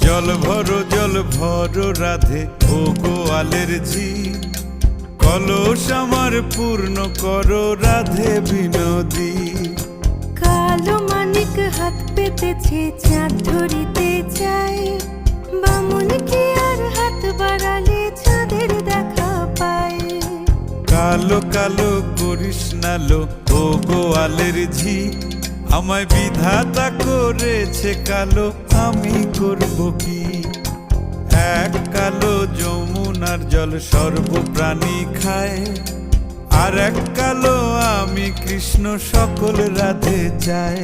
জল ভরো রাধে ও গোয়ালের ঝি, কলস আমার পূর্ণ করো রাধে বিনোদী। কালো মানিক হাত পেতেছে চাঁদ ধরিতে চাই, বামুন কি আর হাত বাড়ালে চাঁদের দেখা পায়। কালো কালো করিস নালো ও গোয়ালের ঝি, আমায় বিধাতা করেছে কালো, আমি করব কি? এক কালো যমুনার জল সর্বপ্রাণী খায়, আর এক কালো আমি কৃষ্ণ সকল রাধে চাই।